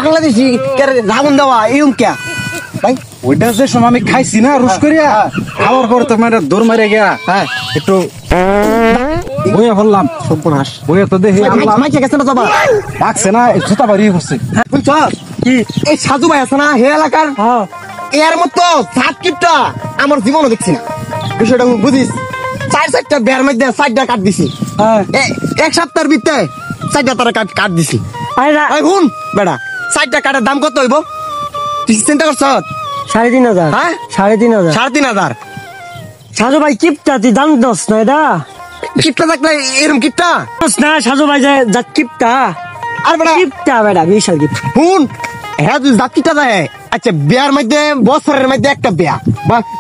বাংলাদেশি রাবণ দেওয়া এরকম কে ভাই? ওইটা যে সময় আমি খাইছি না রুশ করিয়া খাওয়ার পর তোমার দৌড় মারে গিয়া একটু বইয়া ফেললাম। সর্বনাশ বইয়া তো দেখি মাইকে গেছে না জবা ডাকছে না জুতা বাড়িয়ে পড়ছে। বুঝছ কি এই সাধু ভাই আছে না হে এলাকার এর মতো সাত কিপটা আমার জীবনও দেখছি না। বিষয়টা বুঝিস 4-4টা বের মধ্যে 4টা কাট দিছি এক সপ্তাহের ভিতরে 4টা তারা কাট দিছি। শুন বেটা 4টা কাটের দাম কত হইব তুই চিন্তা করছ? 3,500। হ্যাঁ 3,500। 3,500। সাজু ভাই কিপটা তুই দাম দোস না এটা কিপটা থাকলে এরম কিপটা দোস না সাজু ভাই যা কিপটা আর বেটা কিপটা বেটা বিশাল কিপটা। শুন হ্যাঁ তুই জাতিটা দেয়। আচ্ছা বিয়ার মধ্যে বছরের মধ্যে একটা বিয়া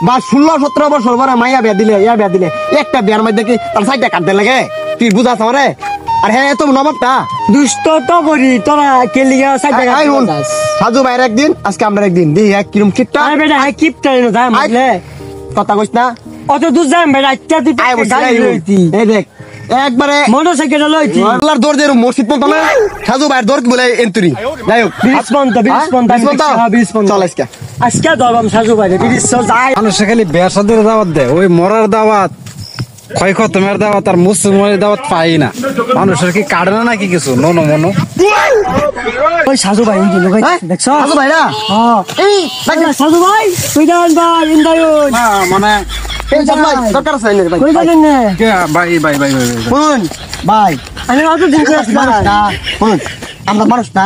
বা 16-17 বছর পরে মাইয়া বিয়া দিলে ইয়া বিয়া দিলে একটা বিয়ার মধ্যে কি তার 4টা কাটতে লাগে? তুই বুঝাস আমারে? আর হ্যাঁ এত নবাবটা দুষ্ট তো করি তোরা কেলিয়া সাইডে সাজু ভাইয়ের একদিন আজকে আমরা একদিন দিই এক কিরম কিপটা আরে বেটা হাই কিপটা এনো দাম বুঝলে কথা কইস না অত দূর যাম বেটা আচ্ছা তুই গাড়ি লইতি এই দেখ একবারে মোটরসাইকেল লইতি আল্লাহর দৌড় দিয়ে মসজিদ পর্যন্ত না সাজু ভাইয়ের দৌড় বলে এন্টুরি যাই হোক 20 চল আজকে আজকে ধরবাম সাজু ভাই 20 যাই মানুষে খালি বেসাদের দাওয়াত দেয়, ওই মরার দাওয়াত ক্ষয় খতমের দাওয়াত আর মুসলমানের দাওয়াত পাই না। মানুষের কি কাটে না নাকি কিছু মনো ওই সাজু ভাই দেখছ সাজু ভাই না এই সাজু ভাই তুই দান ভাই ইন্দায়ন মানে এই সব ভাই দরকার আছে ভাই কই জানেন না ভাই শুন ভাই আমি অত দিন মানুষ না শুন আমরা মানুষ না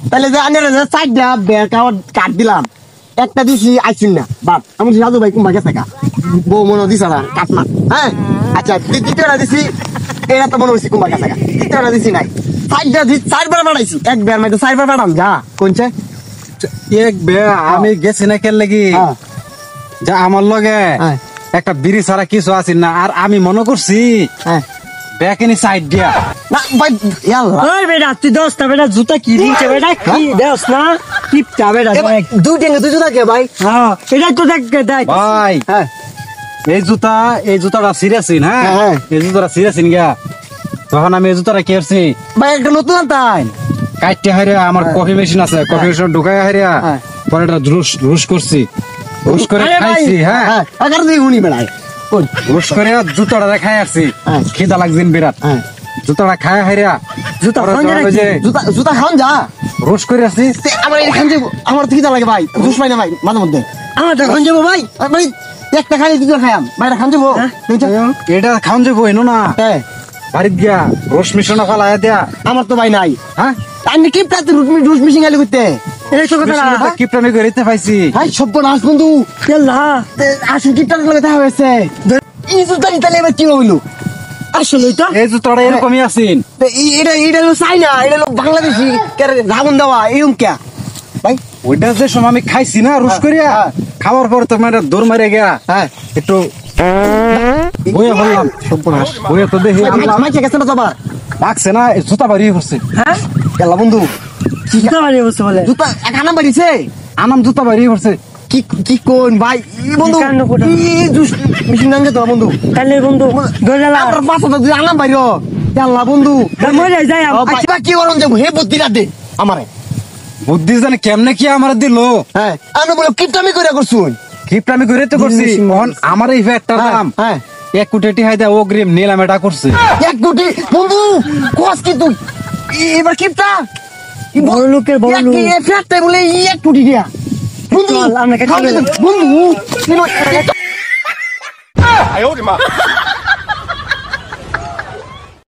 তাহলে যে আনের 4টা বের কাট দিলাম একটা দিছি আইছিন না বাপ আমি সাজু ভাই কুম্বা গেছে কা বউ মনে দিছ না কাট না হ্যাঁ আচ্ছা দ্বিতীয়টা দিছি এটা তো মনে হইছে কুম্বা গেছে কা দ্বিতীয়টা দিছি নাই 4টা দিছি 4বার বাড়াইছি এক বের মধ্যে 4বার বাড়াম যা কোনছে এক বে আমি গেছি না কেন লাগি যা আমার লগে একটা বিড়ি ছাড়া কিছু আছে না। আর আমি মনে করছি ব্যাকেনি সাইড দিয়া না ভাই ইয়াল্লা ওই বেটা তুই দোস্ত বেটা জুতা কি দিনছে বেটা কি দেস না কিপটা বেটা দুই টেঙ্গে দুই জুতা কে ভাই হ্যাঁ এটা তো দেখ ভাই এই জুতাটা সিরিয়াসিন হ্যাঁ এই জুতাটা সিরিয়াসিন গিয়া তখন আমি এই জুতাটা কেরছি ভাই একটা নতুন আনতাই কাটতে হারে আমার কফি মেশিন আছে, কফি মেশিন ঢুকাই হারে পরে এটা রুশ করছি, রুশ করে খাইছি। হ্যাঁ আগার দিয়ে উনি বেড়ায় রুশ করে জুতাটা খাই আসছি, খিদা লাগছেন বিরাট। জুতাটা খাই হারিয়া জুতা খান যা রুশ করে আসছি আমার এখান যাবো আমার তো খিদা লাগে ভাই জুস পাই না ভাই মাঝে মধ্যে আমার তো খান যাবো ভাই ভাই একটা খাই দুটো খাইম ভাই খান যাবো এটা খাওন যাবো এনো না বাড়িত গিয়া রস মিশনা ফালাইয়া দেয়া আমার তো ভাই নাই। হ্যাঁ আমি কিপটাতে রুস মিশিং আলি করতে এই তো কথা না কিপটা আমি করিতে পাইছি ভাই সর্বনাশ বন্ধু কেলা আসল কিপটার লগে দেখা হয়েছে এই জুতা নিতে এবার কি হইলো আসলে তো এই জুতাটা এরকমই আছেন এটা হলো চাইনা এটা হলো বাংলাদেশি রাবণ দেওয়া এরকম কে ভাই? ওইটা যে সময় আমি খাইছি না রুশ করিয়া খাওয়ার পর তোমার দৌড় মারে গিয়া একটু বইয়া বললাম সর্বনাশ বইয়া তো দেখি মাইকে গেছে না জবা ডাকছে না জুতা বাড়িয়ে পড়ছে। হ্যাঁ গেলা বন্ধু জুতা বাড়িয়ে বসে বলে জুতা এক আনাম বাড়িছে আনাম জুতা বাড়িয়ে পড়ছে কি কি কোন ভাই বন্ধু মিশিং নাম যেত বন্ধু তাহলে বন্ধু দোজালা আমার পাঁচটা দুই আনাম বাইরো গেলা বন্ধু মরে যাই আচ্ছা কি করুন যাবো হে বুদ্ধি রাতে আমারে বুদ্ধি জানে কেমনে কি আমার দিল। হ্যাঁ আমি বলো কিপটামি করে করছুন কিপটা আমি করে তো করছি আমার এই ফ্যাটটার দাম 1 কোটি টাকা দেয়া অগ্রিম নিলাম এটা করছে 1 কোটি বন্ধু কোস কি তুই এবার কিপটা বড় লোকের বড় লোক এই ফ্যাটটা বলে 1 কোটি দিয়া বন্ধু আমরা কেটে বন্ধু